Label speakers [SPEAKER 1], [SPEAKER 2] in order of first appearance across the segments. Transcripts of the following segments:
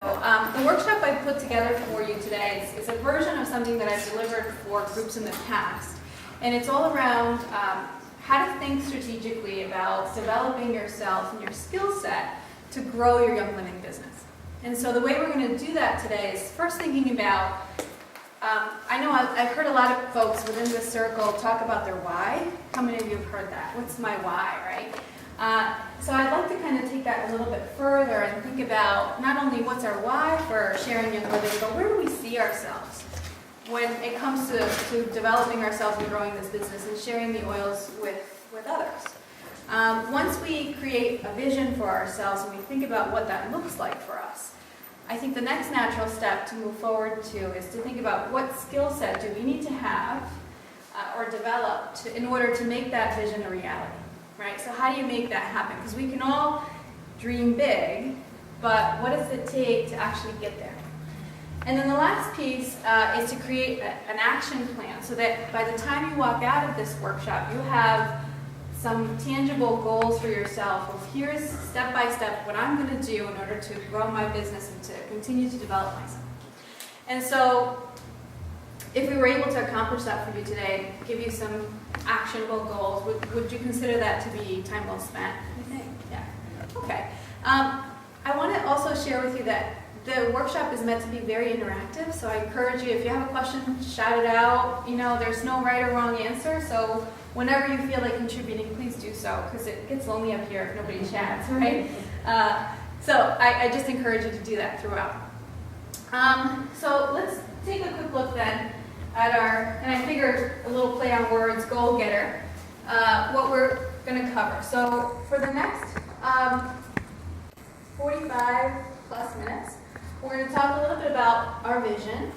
[SPEAKER 1] The workshop I put together for you today is a version of something that I've delivered for groups in the past. And it's all around how to think strategically about developing yourself and your skill set to grow your Young Living business. And so the way we're going to do that today is first thinking about, I know I've heard a lot of folks within this circle talk about their why. How many of you have heard that? What's my why, right? So I'd like to kind of take that a little bit further and think about not only what's our why for sharing Young Living, but where do we see ourselves when it comes to developing ourselves and growing this business and sharing the oils with others. Once we create a vision for ourselves and we think about what that looks like for us, I think the next natural step to move forward to is to think about what skill set do we need to have or develop in order to make that vision a reality. Right? So how do you make that happen? Because we can all dream big, but what does it take to actually get there? And then the last piece is to create an action plan so that by the time you walk out of this workshop, you have some tangible goals for yourself of here's step by step what I'm going to do in order to grow my business and to continue to develop myself. And so if we were able to accomplish that for you today, give you some actionable goals, would you consider that to be time well spent? I think, yeah. Okay. I want to also share with you that the workshop is meant to be very interactive, so I encourage you, if you have a question, shout it out. You know, there's no right or wrong answer, so whenever you feel like contributing, please do so, because it gets lonely up here if nobody chats, right? So I just encourage you to do that throughout. So let's take a quick look then at our, and I figured a little play on words, goal getter, what we're going to cover. So for the next 45 plus minutes, we're going to talk a little bit about our vision,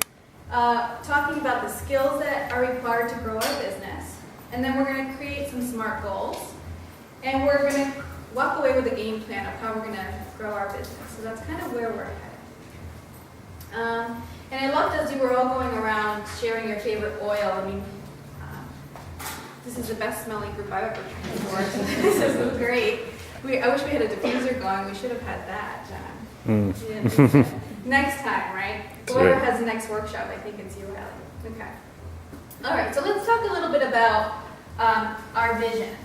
[SPEAKER 1] talking about the skills that are required to grow our business, and then we're going to create some SMART goals, and we're going to walk away with a game plan of how we're going to grow our business. So that's kind of where we're headed. And I love as you were all going around sharing your favorite oil. I mean, this is the best smelling group I've ever trained for. So this is great. I wish we had a diffuser going. We should have had that, John. Yeah, next time, right? Whoever has the next workshop, I think it's you, Allie. Okay. All right, so let's talk a little bit about our vision.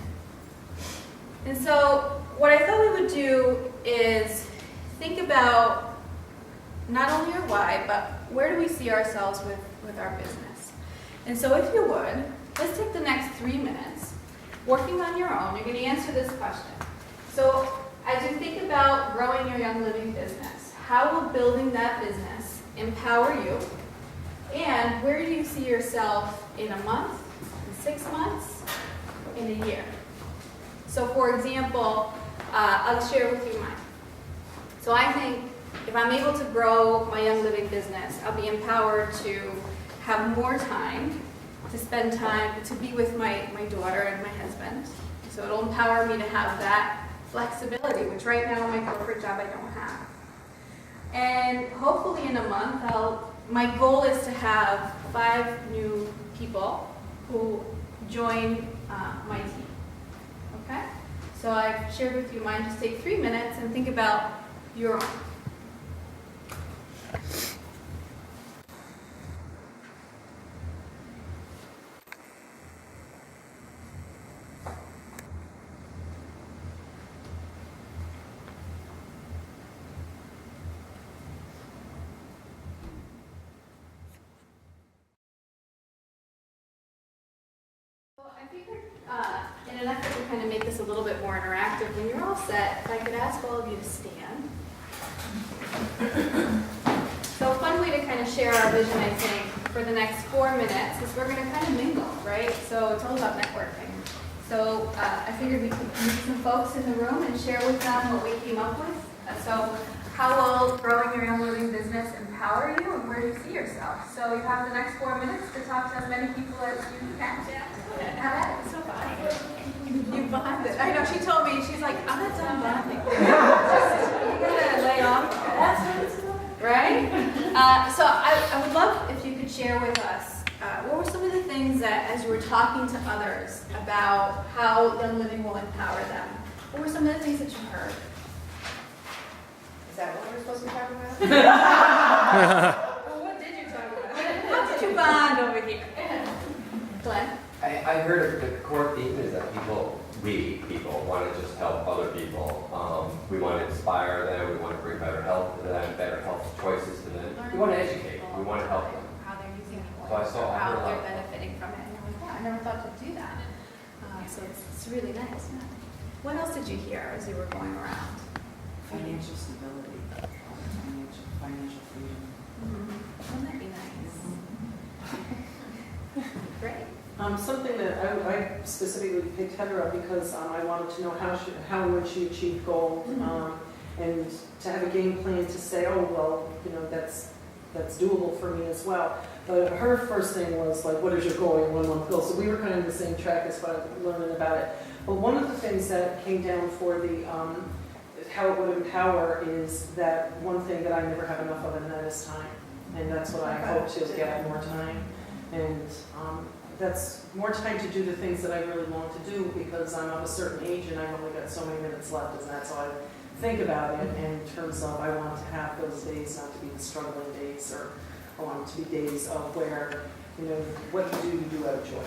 [SPEAKER 1] And so what I thought we would do is think about not only your why, but where do we see ourselves with our business? And so if you would, let's take the next 3 minutes working on your own. You're going to answer this question. So as you think about growing your Young Living business, how will building that business empower you? And where do you see yourself in a month, in 6 months, in a year? So for example, I'll share with you mine. So I think if I'm able to grow my Young Living business, I'll be empowered to have more time, to spend time, to be with my daughter and my husband. So it'll empower me to have that flexibility, which right now in my corporate job I don't have. And hopefully in a month, my goal is to have 5 new people who join my team. Okay? So I've shared with you mine. Just take 3 minutes and think about your own. I figured in an effort to kind of make this a little bit more interactive, when you're all set, if I could ask all of you to stand. So a fun way to kind of share our vision, I think, for the next 4 minutes is we're going to kind of mingle, right? So it's all about networking. So I figured we could meet some folks in the room and share with them what we came up with. So how will growing your Young Living business empower you, and where do you see yourself? So you have the next 4 minutes to talk to as many people as you can. Have at it. It's so funny. You bond it. I know, she told me, she's like, I'm not done bonding. You're going to lay off. Right? So I would love if you could share with us, what were some of the things that, as you were talking to others about how Young Living will empower them, what were some of the things that you heard?
[SPEAKER 2] Is that what we're supposed to be talking about?
[SPEAKER 1] Well, what did you talk about? How did you bond over here? Glenn?
[SPEAKER 3] I heard the core theme is that we people want to just help other people. We want to inspire them. We want to bring better health to them, better health choices to them. We want to educate. We want to help them.
[SPEAKER 1] How they're using it,
[SPEAKER 3] So I saw- I
[SPEAKER 1] how
[SPEAKER 3] heard a lot
[SPEAKER 1] they're
[SPEAKER 3] of that.
[SPEAKER 1] benefiting from it. And I'm like, wow, I never thought to do that. So it's really nice. What else did you hear as you were going around?
[SPEAKER 2] Financial stability, financial freedom.
[SPEAKER 1] Wouldn't that be nice? Great.
[SPEAKER 4] Something that I specifically picked Heather up because I wanted to know how and when she achieved gold, and to have a game plan to say, oh, well, that's doable for me as well. But her first thing was like, what is your goal, your 1 month goal? So we were kind of in the same track as far as learning about it. But one of the things that came down for the how it would empower is that one thing that I never have enough of, and that is time. And that's what I hope to get, more time. And that's more time to do the things that I really want to do, because I'm of a certain age and I've only got so many minutes left, and that's how I think about it in terms of I want to have those days not to be the struggling days, or I want it to be days of where, what you do out of joy.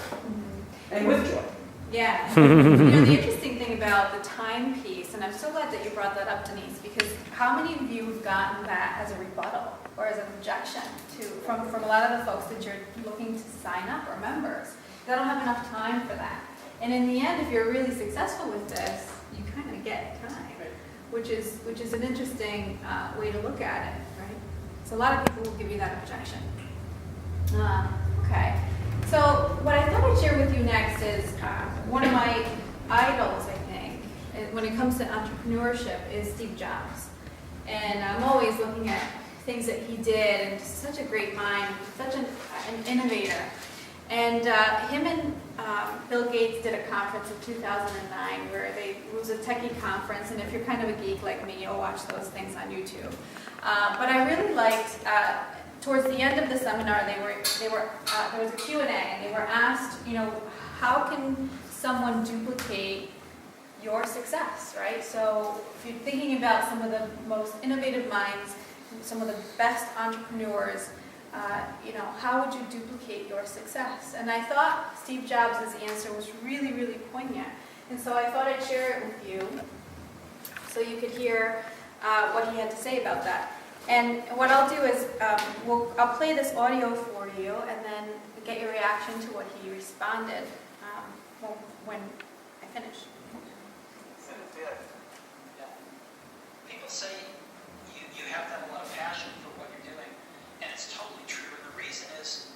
[SPEAKER 4] And with joy.
[SPEAKER 1] Yeah. The interesting thing about the time piece, and I'm so glad that you brought that up, Denise, because how many of you have gotten that as a rebuttal or as an objection from a lot of the folks that you're looking to sign up, or members? They don't have enough time for that. And in the end, if you're really successful with this, you kind of get time, which is an interesting way to look at it, right? So a lot of people will give you that objection. Okay. So what I thought I'd share with you next is one of my idols, I think, when it comes to entrepreneurship, is Steve Jobs. And I'm always looking at things that he did, and just such a great mind, such an innovator. And him and Bill Gates did a conference in 2009 where it was a techie conference, and if you're kind of a geek like me, you'll watch those things on YouTube. But I really liked, towards the end of the seminar, there was a Q&A, and they were asked, how can someone duplicate your success, right? So if you're thinking about some of the most innovative minds, some of the best entrepreneurs, how would you duplicate your success? And I thought Steve Jobs' answer was really, really poignant. And so I thought I'd share it with you so you could hear what he had to say about that. And what I'll do is I'll play this audio for you and then get your reaction to what he responded when I finish.
[SPEAKER 5] People say you have to have a lot of passion for what you're doing, and it's totally true. And the reason is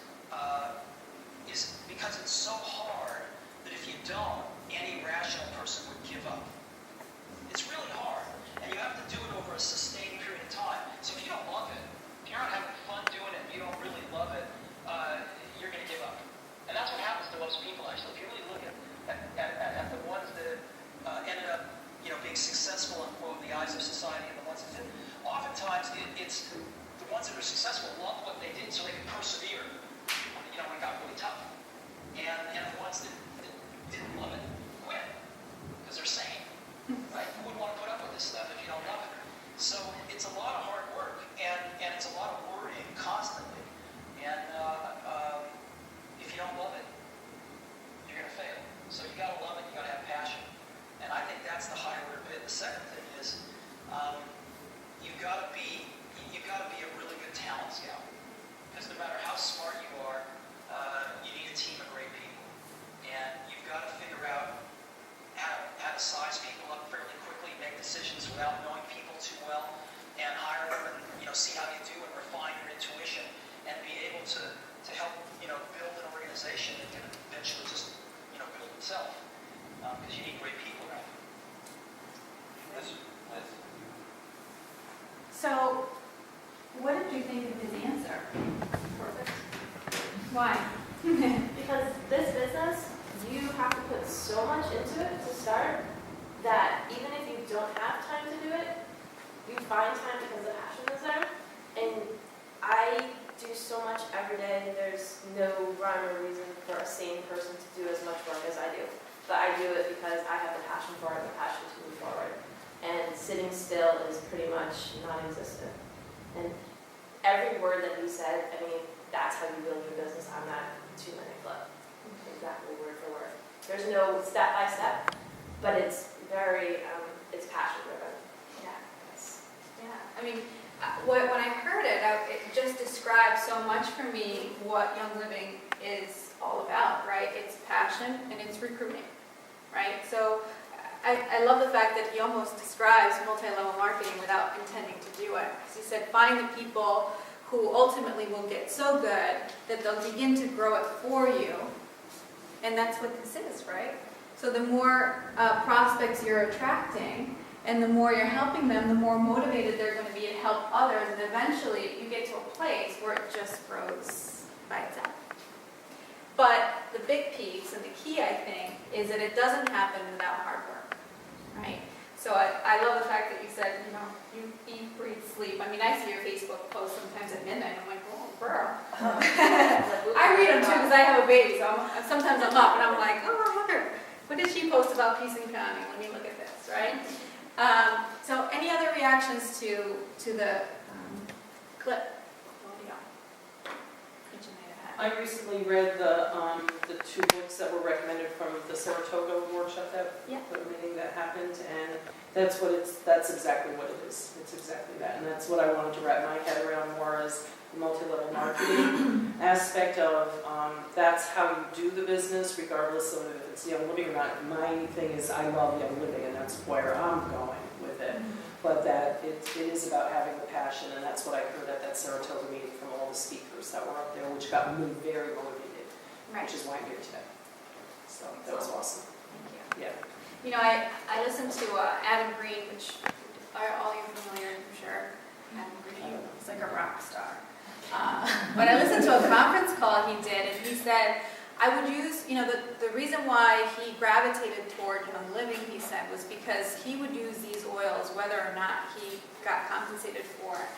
[SPEAKER 5] because it's so hard that if you don't, any rational person would give up. It's really hard, and you have to do it over a sustained period of time. So if you don't love it, if you're not having fun doing it, and you don't really love it, you're going to give up. And that's what happens to most people, actually. If you really look at the ones that ended up, being successful in the eyes of society, and the ones that didn't, oftentimes it's the ones that are successful love what they did, so they could persevere. When it got really tough, and the ones that didn't love it quit because they're sane, right? Who would want to put up with this stuff if you don't love it? So it's a lot of hard work, and it's a lot of worrying constantly. And if you don't love it, you're going to fail. So you got to love it. You got to have passion. And I think that's the high order bit. The second thing is you've got to be a really good talent scout, because no matter how smart you are, you need a team of great people, and you've got to figure out how to size people up fairly quickly, make decisions without knowing people too well, and hire them, and see how you do, and refine your intuition, and be able to help build an organization that can eventually just build itself, because you need great people around you.
[SPEAKER 1] So, what did you think of his answer?
[SPEAKER 6] Perfect.
[SPEAKER 1] Why?
[SPEAKER 6] Because this business, you have to put so much into it to start that even if you don't have time to do it, you find time because the passion is there. And I do so much every day. There's no rhyme or reason for a sane person to do as much work as I do. But I do it because I have the passion for it, the passion to move forward. and sitting still is pretty much non-existent. And every word that you said, I mean, that's how you build your business on that 2-minute clip. Exactly word for word. There's no step by step, but it's very, it's passion driven.
[SPEAKER 1] Yeah. I mean, when I heard it, it just described so much for me what Young Living is all about, right? It's passion and it's recruiting, right? So I love the fact that he almost describes multi-level marketing without intending to do it. Because he said, find the people who ultimately will get so good that they'll begin to grow it for you. And that's what this is, right? So the more prospects you're attracting and the more you're helping them, the more motivated they're going to be to help others. And eventually you get to a place where it just grows by itself. But the big piece and the key, I think, is that it doesn't happen without hard work, right? So I love the fact that you said, you know, you eat, breathe, sleep. I mean, I see your Facebook posts sometimes at midnight. I'm like, oh, girl. I read them too because I have a baby, so sometimes I'm up and I'm like, oh, I wonder, what did she post about peace and pounding? Let me look at this, right? So any other reactions to the clip? What do you got? Each of you had.
[SPEAKER 4] I recently read the 2 books that were recommended from the Saratoga workshop the meeting that happened, and that's exactly what it is. It's exactly that, and that's what I wanted to wrap my head around more as the multi-level marketing aspect of that's how you do the business, regardless of if it's Young Living or not. My thing is I love Young Living, and that's where I'm going with it. But that it is about having the passion, and that's what I heard at that Saratoga meeting from all the speakers that were up there, which got me very motivated, which is why I'm here today. So that was awesome.
[SPEAKER 1] Thank you.
[SPEAKER 4] Yeah.
[SPEAKER 1] You know, I listened to Adam Green, which are all you familiar, I'm sure. Adam Green, he's like a rock star. But I listened to a conference call he did, and he said, I would use, you know, the reason why he gravitated toward Young Living, he said, was because he would use these oils whether or not he got compensated for it.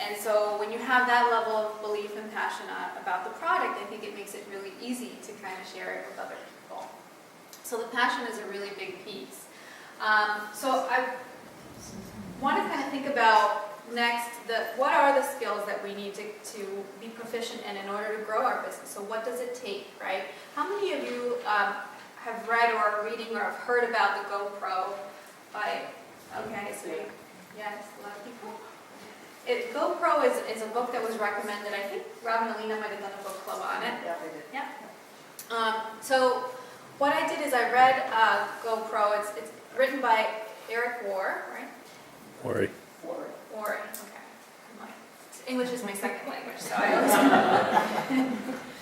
[SPEAKER 1] And so when you have that level of belief and passion about the product, I think it makes it really easy to kind of share it with other people. So the passion is a really big piece. So I want to kind of think about next, what are the skills that we need to be proficient in order to grow our business? So what does it take, right? How many of you have read or are reading or have heard about the GoPro by, okay, so yes, a lot of people. GoPro is a book that was recommended. I think Rob and Alina might have done a book club on it.
[SPEAKER 2] Yeah, they did.
[SPEAKER 1] Yeah. So what I did is I read GoPro. It's written by Eric Warr, right?
[SPEAKER 7] Worry.
[SPEAKER 1] Warren, okay. English is my second language, so I always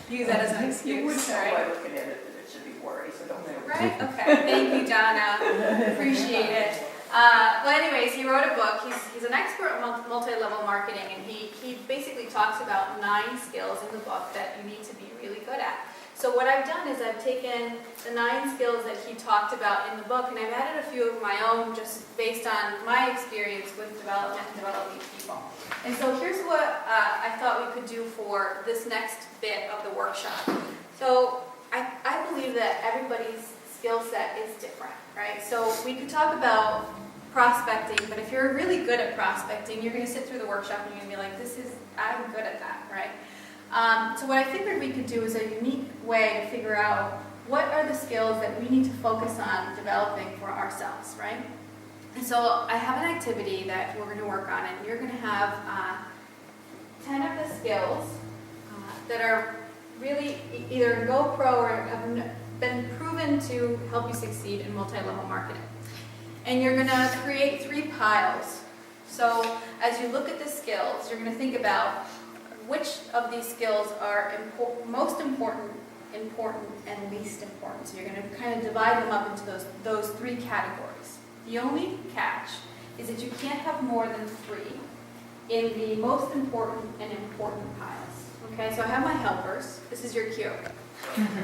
[SPEAKER 1] use that as an excuse.
[SPEAKER 2] You would know by
[SPEAKER 1] right?
[SPEAKER 2] looking at it that it should be worry, so don't say.
[SPEAKER 1] Right? Okay. Thank you, Donna. Appreciate it. Well, anyways, he wrote a book. He's an expert on multi-level marketing, and he basically talks about 9 skills in the book that you need to be really good at. So what I've done is I've taken the 9 skills that he talked about in the book, and I've added a few of my own just based on my experience with development and developing people. And so here's what I thought we could do for this next bit of the workshop. So I believe that everybody's skill set is different, right? So we could talk about prospecting, but if you're really good at prospecting, you're going to sit through the workshop and you're going to be like, I'm good at that, right? So what I figured we could do is a unique way to figure out what are the skills that we need to focus on developing for ourselves, right? And so I have an activity that we're going to work on, and you're going to have 10 of the skills that are really either GoPro or have been proven to help you succeed in multi-level marketing. And you're going to create 3 piles. So as you look at the skills, you're going to think about which of these skills are most important, and least important. So you're going to kind of divide them up into those 3 categories. The only catch is that you can't have more than 3 in the most important and important piles. Okay, so I have my helpers. This is your cue.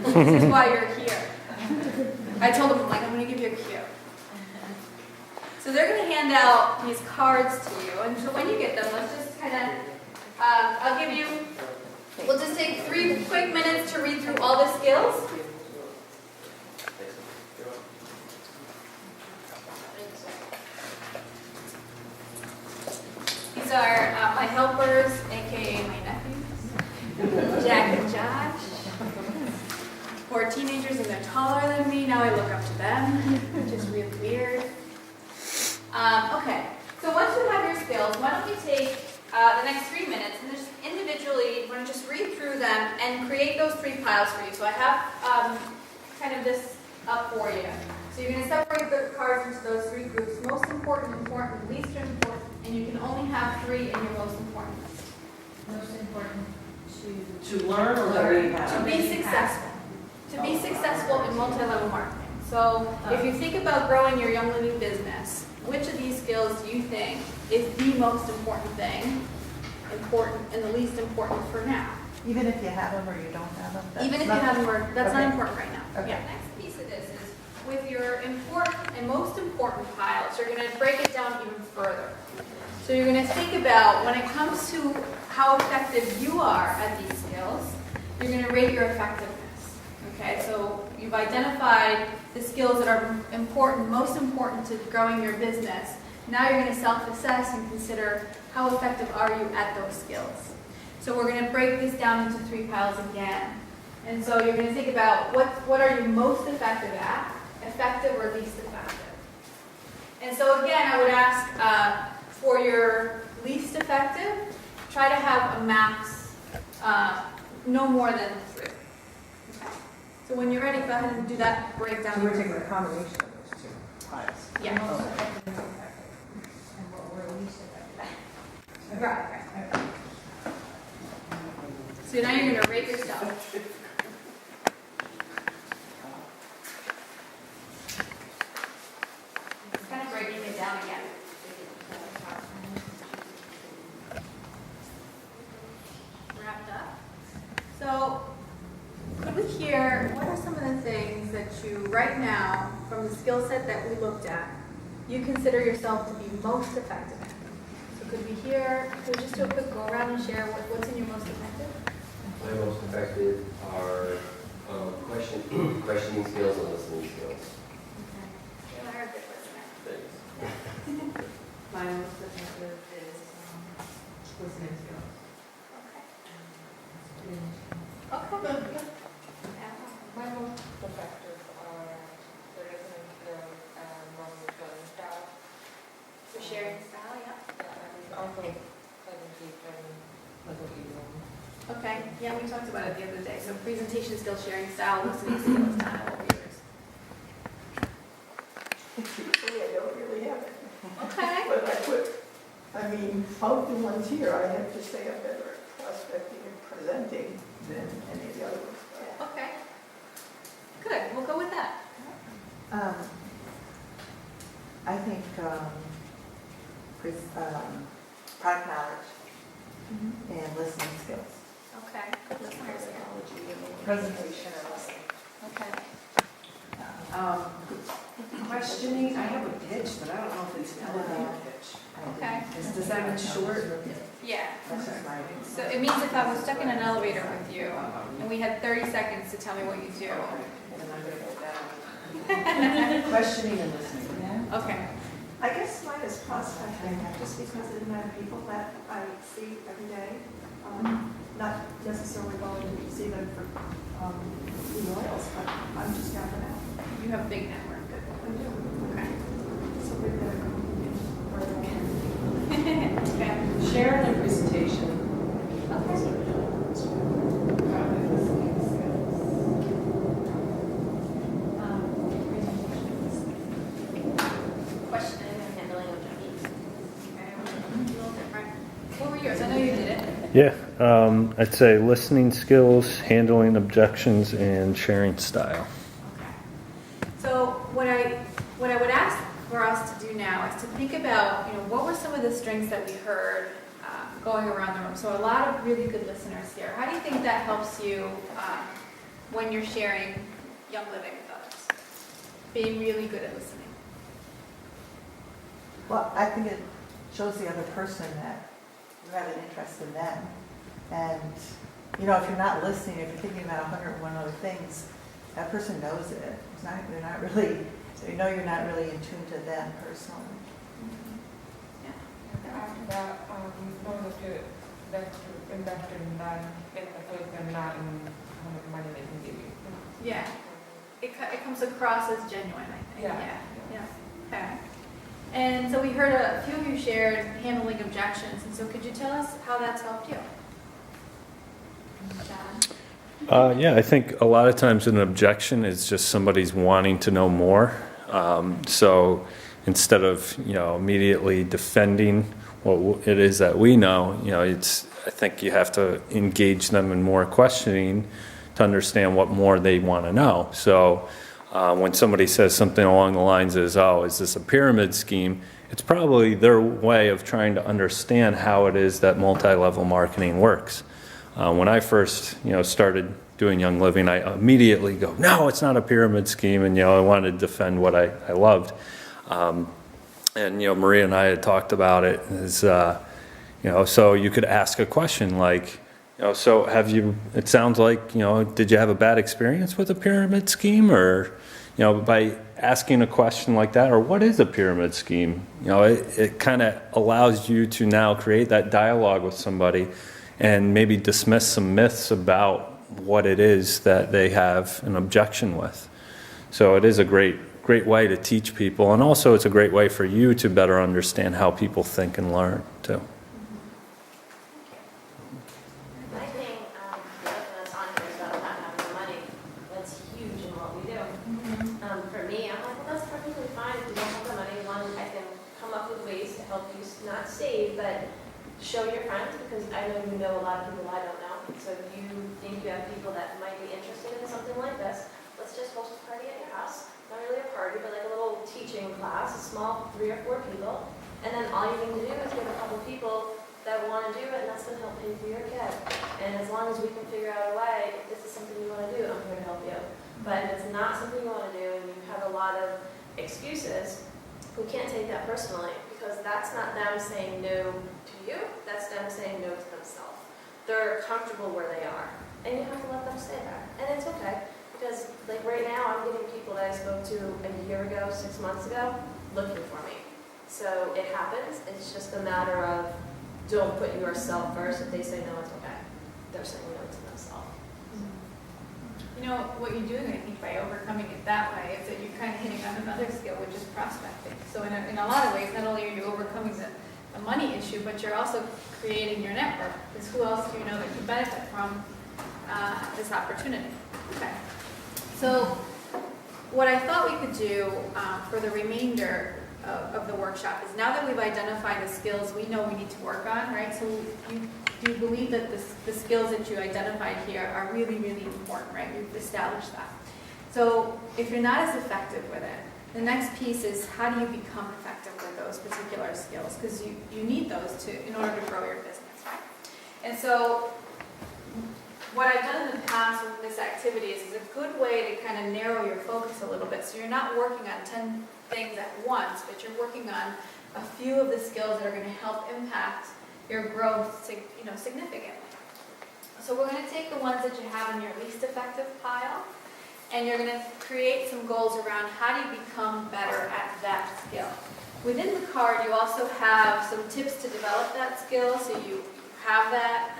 [SPEAKER 1] This is why you're here. I told them, I'm going to give you a cue. So they're going to hand out these cards to you, and so when you get them, let's just kind of I'll give you, we'll just take 3 quick minutes to read through all the skills. my helpers, AKA my nephews, Jack and Josh, who are teenagers and they're taller than me. Now I look up to them, which is really weird. Okay, so once you have your skills, why don't we take the next 3 minutes and just individually, we're going to just read through them and create those 3 piles for you. So I have kind of this up for you. So you're going to separate the cards into those 3 groups: most important, important, least important, and you can only have 3 in your most important list.
[SPEAKER 7] Most important
[SPEAKER 4] To learn or that we
[SPEAKER 1] To
[SPEAKER 4] have?
[SPEAKER 1] be successful. To be successful in multi-level marketing. So if you think about growing your Young Living business, which of these skills do you think is the most important thing, important, and the least important for now?
[SPEAKER 7] Even if you have them or you don't have them? that's
[SPEAKER 1] Even if you
[SPEAKER 7] not-
[SPEAKER 1] have more, that's not
[SPEAKER 7] Okay.
[SPEAKER 1] important right now.
[SPEAKER 7] Okay.
[SPEAKER 1] Yeah, next piece of this is with your important and most important piles, you're going to break it down even further. So you're going to think about when it comes to how effective you are at these skills, you're going to rate your effectiveness. Okay, so you've identified the skills that are important, most important to growing your business. Now you're going to self-assess and consider how effective are you at those skills. So we're going to break this down into 3 piles again. And so you're going to think about what are you most effective at, effective or least effective. And so again, I would ask for your least effective, try to have a max, no more than 3. Okay. So when you're ready, go ahead and do that breakdown.
[SPEAKER 7] So we're taking a combination of those 2 piles.
[SPEAKER 1] Yeah.
[SPEAKER 7] And what we're least effective.
[SPEAKER 1] Right. So now you're going to rate yourself. It's kind of breaking it down again. Wrapped up. So could we hear, what are some of the things that you, right now, from the skill set that we looked at, you consider yourself to be most effective in? So could we hear, could we just do a quick go around and share what's in your most effective?
[SPEAKER 3] My most effective are questioning skills and listening skills.
[SPEAKER 1] You are a good listener.
[SPEAKER 3] Thanks.
[SPEAKER 7] My most effective is listening skills.
[SPEAKER 1] Okay.
[SPEAKER 8] My most effective are the listening skills and non-recurring style.
[SPEAKER 1] For sharing style, yeah.
[SPEAKER 8] And also presentation,
[SPEAKER 1] Okay, yeah, we talked about it the other day. So presentation skills, sharing style, listening skills, not all yours.
[SPEAKER 2] Truthfully, I don't really have it.
[SPEAKER 1] Okay.
[SPEAKER 2] But I mean, of the ones here, I have to say I'm better at prospecting and presenting than any of the other ones.
[SPEAKER 1] Okay. Good, we'll go with that.
[SPEAKER 7] I think product knowledge and listening skills.
[SPEAKER 1] Okay. Listener skills.
[SPEAKER 7] Presentation and listening.
[SPEAKER 1] Okay.
[SPEAKER 4] Questioning, I have a pitch, but I don't know if it's an elevator pitch.
[SPEAKER 1] Okay.
[SPEAKER 4] Does that mean short?
[SPEAKER 1] Yeah.
[SPEAKER 7] That's just my.
[SPEAKER 1] So it means if I was stuck in an elevator with you and we had 30 seconds to tell me what you do.
[SPEAKER 4] And I'm gonna go down. Questioning and listening.
[SPEAKER 1] Okay.
[SPEAKER 9] I guess mine is prospecting, just because of the amount of people that I see every day. Not necessarily going to see them for emails, but I'm just down and out.
[SPEAKER 1] You have a big network.
[SPEAKER 9] I do.
[SPEAKER 1] Okay.
[SPEAKER 9] So we're going to go
[SPEAKER 1] Okay.
[SPEAKER 4] Share the presentation.
[SPEAKER 1] Questioning and
[SPEAKER 6] Handling objections.
[SPEAKER 1] Okay. A little different. What were yours? I know you did it.
[SPEAKER 10] Yeah, I'd say listening skills, handling objections, and sharing style.
[SPEAKER 1] Okay. So what I would ask for us to do now is to think about, what were some of the strengths that we heard going around the room. So a lot of really good listeners here. How do you think that helps you when you're sharing Young Living with others? Being really good at listening.
[SPEAKER 7] Well, I think it shows the other person that you have an interest in them. And, if you're not listening, if you're thinking about 101 other things, that person knows it. You're not really in tune to them personally.
[SPEAKER 1] Yeah.
[SPEAKER 8] that more of the investor in that in the person, not in how much money they can give you.
[SPEAKER 1] Yeah. It comes across as genuine, I think.
[SPEAKER 8] Yeah.
[SPEAKER 1] Yeah. Okay. And so we heard a few of you shared handling objections, and so could you tell us how that's helped you? John?
[SPEAKER 10] Yeah, I think a lot of times an objection is just somebody's wanting to know more. So instead of, immediately defending what it is that we know, I think you have to engage them in more questioning to understand what more they want to know. So when somebody says something along the lines is this a pyramid scheme? It's probably their way of trying to understand how it is that multi-level marketing works. When I first, started doing Young Living, I immediately go, no, it's not a pyramid scheme, and I wanted to defend what I loved. And Maria and I had talked about it as, so you could ask a question like, so it sounds like, did you have a bad experience with a pyramid scheme? Or, by asking a question like that, or what is a pyramid scheme? It kind of allows you to now create that dialogue with somebody and maybe dismiss some myths about what it is that they have an objection with. So it is a great way to teach people, and also it's a great way for you to better understand how people think and learn too.
[SPEAKER 6] I think the other that's on here is about not having the money. That's huge in what we do. For me, I'm like, well, that's perfectly fine if you don't have the money. One, I can come up with ways to help you not save, but show your friends, because I know you know a lot of people I don't know. So if you think you have people that might be interested in something like this, let's just host a party at your house. Not really a party, but like a little teaching class, a small 3 or 4 people. And then all you need to do is get a couple people that want to do it, and that's going to help pay for your kid. And as long as we can figure out a way, if this is something you want to do, I'm here to help you. But if it's not something you want to do and you have a lot of excuses, we can't take that personally, because that's not them saying no to you, that's them saying no to themselves. They're comfortable where they are, and you have to let them stay there. And it's okay, because like right now, I'm getting people that I spoke to a year ago, 6 months ago, looking for me. So it happens, it's just a matter of don't put yourself first. If they say no, it's okay. They're saying no to themselves.
[SPEAKER 1] What you're doing, I think, by overcoming it that way is that you're kind of hitting on another skill, which is prospecting. So in a lot of ways, not only are you overcoming the money issue, but you're also creating your network, because who else do you know that could benefit from this opportunity? Okay. So what I thought we could do for the remainder of the workshop is, now that we've identified the skills we know we need to work on, right? So you believe that the skills that you identified here are really, really important, right? You've established that. So if you're not as effective with it, the next piece is, how do you become effective with those particular skills? Because you need those in order to grow your business, right? And so what I've done in the past with this activity is a good way to kind of narrow your focus a little bit. So you're not working on 10 things at once, but you're working on a few of the skills that are going to help impact your growth significantly. So we're going to take the ones that you have in your least effective pile, and you're going to create some goals around how do you become better at that skill. Within the card, you also have some tips to develop that skill, so you have that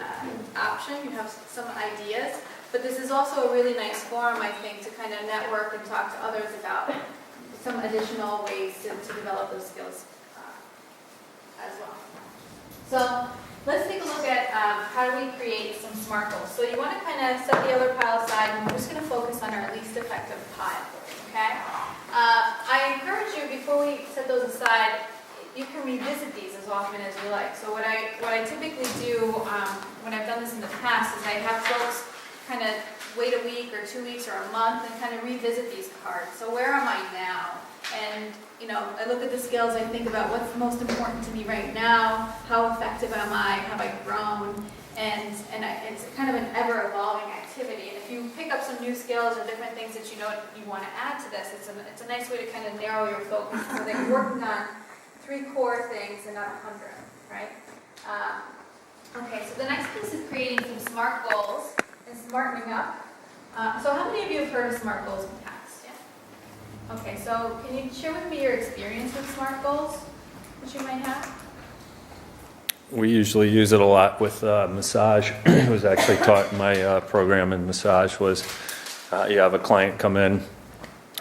[SPEAKER 1] option, you have some ideas, but this is also a really nice forum, I think, to kind of network and talk to others about some additional ways to develop those skills as well. So let's take a look at how do we create some SMART goals. So you want to kind of set the other pile aside, and we're just going to focus on our least effective pile, okay? I encourage you, before we set those aside, you can revisit these as often as you like. So what I typically do when I've done this in the past is I have folks kind of wait a week or 2 weeks or a month and kind of revisit these cards. So where am I now? And I look at the skills, I think about what's most important to me right now, how effective am I, have I grown, and it's kind of an ever-evolving activity. And if you pick up some new skills or different things that you want to add to this, it's a nice way to kind of narrow your focus so that you're working on 3 core things and not 100, right? Okay, so the next piece is creating some SMART goals and smartening up. So how many of you have heard of SMART goals in the past? Yeah? Okay, so can you share with me your experience with SMART goals that you might have?
[SPEAKER 10] we usually use it a lot with massage. It was actually taught in my program in massage was you have a client come in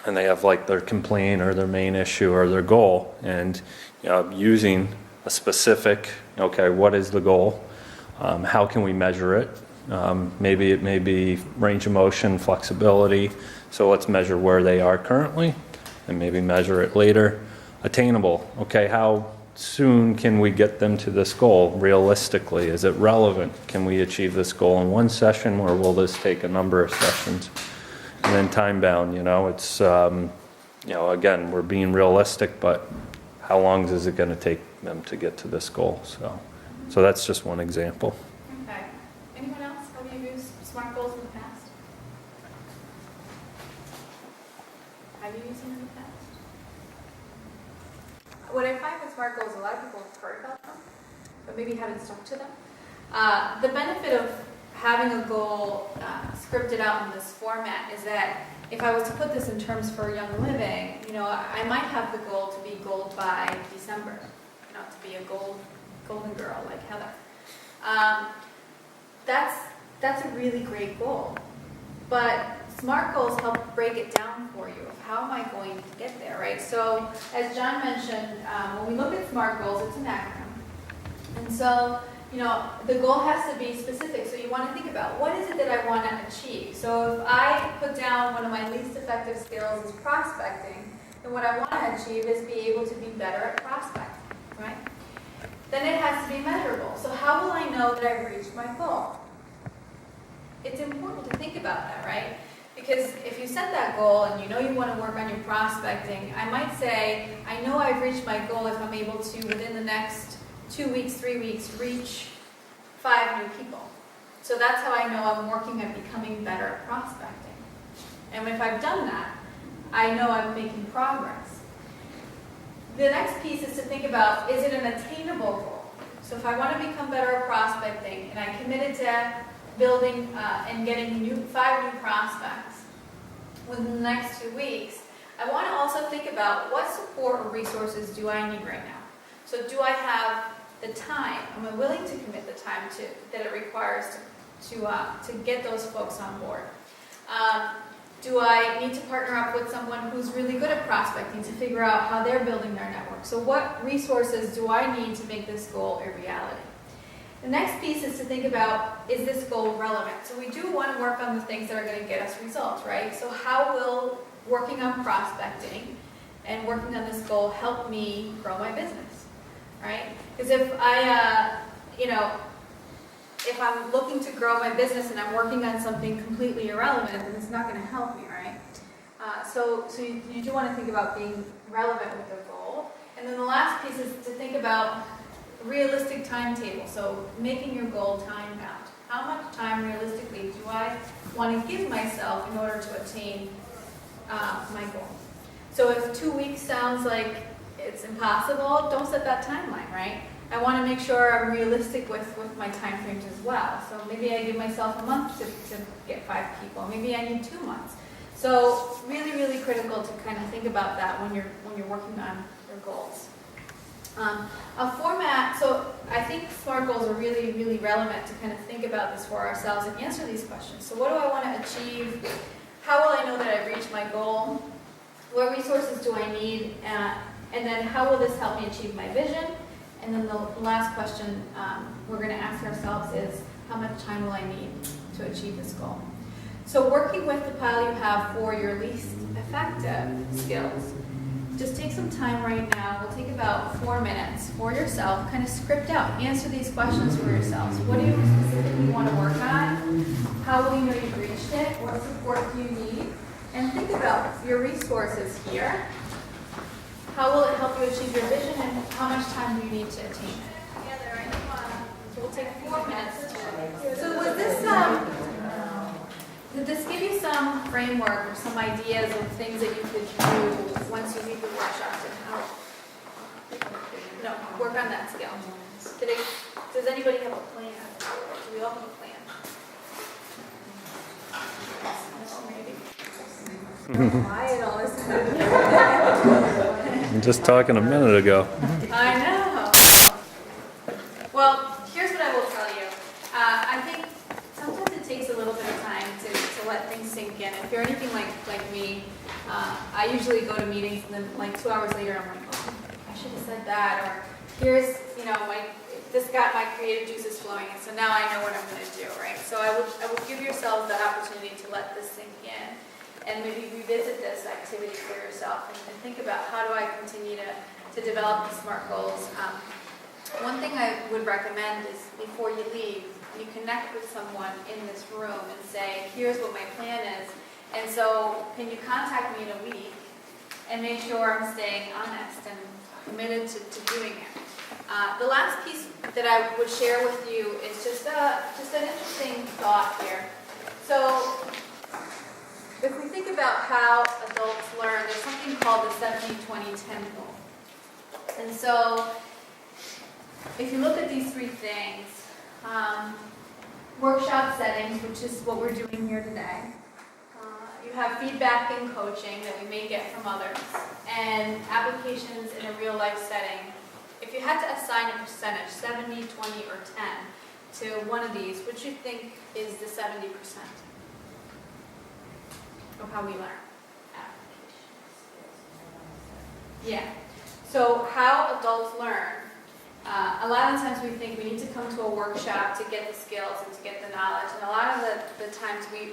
[SPEAKER 10] and they have like their complaint or their main issue or their goal, and using a specific, okay, what is the goal? How can we measure it? Maybe it may be range of motion, flexibility. So let's measure where they are currently and maybe measure it later. Attainable, okay, how soon can we get them to this goal realistically? Is it relevant? Can we achieve this goal in one session, or will this take a number of sessions? And then time bound, it's, again, we're being realistic, but how long is it going to take them to get to this goal? So that's just one example.
[SPEAKER 1] Okay. Anyone else? Have you used SMART goals in the past? Have you used them in the past? What I find with SMART goals, a lot of people have heard about them, but maybe haven't stuck to them. The benefit of having a goal scripted out in this format is that if I was to put this in terms for Young Living, I might have the goal to be gold by December, to be a golden girl like Heather. That's a really great goal. But SMART goals help break it down for you of how am I going to get there, right? So as John mentioned, when we look at SMART goals, it's an acronym. And so, the goal has to be specific. So you want to think about what is it that I want to achieve. So if I put down one of my least effective skills is prospecting, then what I want to achieve is be able to be better at prospecting, right? Then it has to be measurable. So how will I know that I've reached my goal? It's important to think about that, right? Because if you set that goal and you want to work on your prospecting, I might say, I know I've reached my goal if I'm able to, within the next 2 weeks, 3 weeks, reach 5 new people. So that's how I know I'm working at becoming better at prospecting. And if I've done that, I know I'm making progress. The next piece is to think about, is it an attainable goal? So if I want to become better at prospecting and I committed to building and getting 5 new prospects within the next 2 weeks, I want to also think about what support or resources do I need right now? So do I have the time? Am I willing to commit the time that it requires to get those folks on board? Do I need to partner up with someone who's really good at prospecting to figure out how they're building their network? So what resources do I need to make this goal a reality? The next piece is to think about, is this goal relevant? So we do want to work on the things that are going to get us results, right? So how will working on prospecting and working on this goal help me grow my business, right? Because if if I'm looking to grow my business and I'm working on something completely irrelevant, then it's not going to help me, right? So you do want to think about being relevant with the goal. And then the last piece is to think about realistic timetable. So making your goal time bound. How much time realistically do I want to give myself in order to attain my goal? So if 2 weeks sounds like it's impossible, don't set that timeline, right? I want to make sure I'm realistic with my time frames as well. So maybe I give myself a month to get 5 people. Maybe I need 2 months. So really, really critical to kind of think about that when you're working on your goals. A format, so I think SMART goals are really, really relevant to kind of think about this for ourselves and answer these questions. So what do I want to achieve? How will I know that I've reached my goal? What resources do I need? And then how will this help me achieve my vision? And then the last question we're going to ask ourselves is, how much time will I need to achieve this goal? So working with the pile you have for your least effective skills, just take some time right now. We'll take about 4 minutes for yourself. Kind of script out. Answer these questions for yourselves. What do you specifically want to work on? How will you know you've reached it? What support do you need? And think about your resources here. How will it help you achieve your vision, and how much time do you need to attain it? Together, right? So we'll take 4 minutes. So was this did this give you some framework or some ideas of things that you could do once you leave the workshop to help work on that skill? Does anybody have a plan? Do we all have a plan? No, maybe. Quiet all this time.
[SPEAKER 10] I'm just talking a minute ago.
[SPEAKER 1] I know. Well, if you're anything like me, I usually go to meetings and then like 2 hours later, I'm like, oh, I should have said that, or here's, this got my creative juices flowing, and so now I know what I'm going to do, right? So I would give yourselves the opportunity to let this sink in, and maybe revisit this activity for yourself, and think about how do I continue to develop the SMART goals. One thing I would recommend is before you leave, you connect with someone in this room and say, here's what my plan is, and so can you contact me in a week and make sure I'm staying honest and committed to doing it. The last piece that I would share with you is just an interesting thought here. So if we think about how adults learn, there's something called the 70-20-10 rule. And so if you look at these three things, workshop settings, which is what we're doing here today. You have feedback and coaching that we may get from others, and applications in a real life setting. If you had to assign a percentage, 70, 20, or 10, to one of these, which you think is the 70% of how we learn? Yeah. So how adults learn, a lot of the times we think we need to come to a workshop to get the skills and to get the knowledge, and a lot of the times we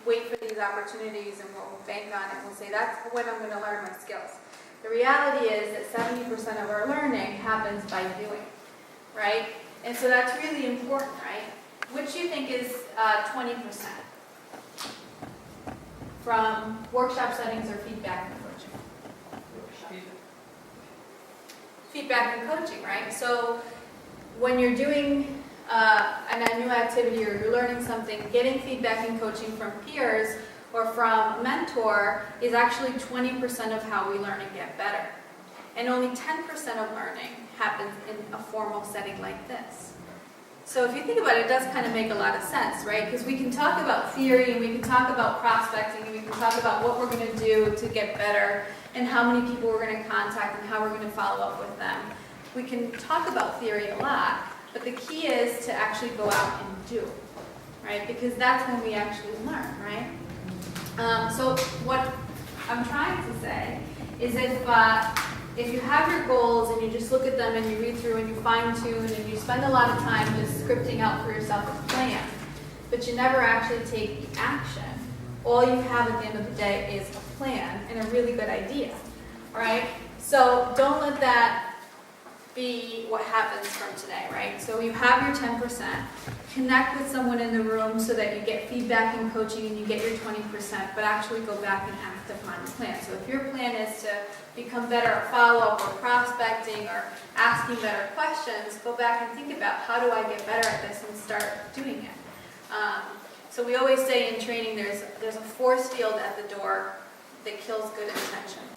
[SPEAKER 1] wait for these opportunities and we'll bank on it and we'll say, that's when I'm going to learn my skills. The reality is that 70% of our learning happens by doing, right? And so that's really important, right? Which you think is 20% from workshop settings or feedback and coaching? Feedback and coaching, right? So when you're doing a new activity or you're learning something, getting feedback and coaching from peers or from a mentor is actually 20% of how we learn and get better. And only 10% of learning happens in a formal setting like this. So if you think about it, it does kind of make a lot of sense, right? Because we can talk about theory and we can talk about prospecting and we can talk about what we're going to do to get better and how many people we're going to contact and how we're going to follow up with them. We can talk about theory a lot, but the key is to actually go out and do, right? Because that's when we actually learn, right? So what I'm trying to say is if you have your goals and you just look at them and you read through and you fine tune and you spend a lot of time just scripting out for yourself a plan, but you never actually take the action, all you have at the end of the day is a plan and a really good idea, right? So don't let that be what happens from today, right? So you have your 10%, connect with someone in the room so that you get feedback and coaching and you get your 20%, but actually go back and act upon your plan. So if your plan is to become better at follow-up or prospecting or asking better questions, go back and think about how do I get better at this and start doing it. So we always say in training there's a force field at the door that kills good intentions,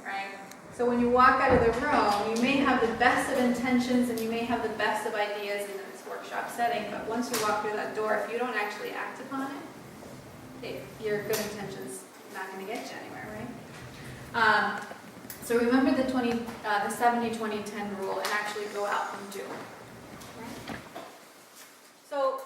[SPEAKER 1] right? So when you walk out of the room, you may have the best of intentions and you may have the best of ideas in this workshop setting, but once you walk through that door, if you don't actually act upon it, your good intentions not going to get you anywhere, right? So remember the 70-20-10 rule and actually go out and do. Right? So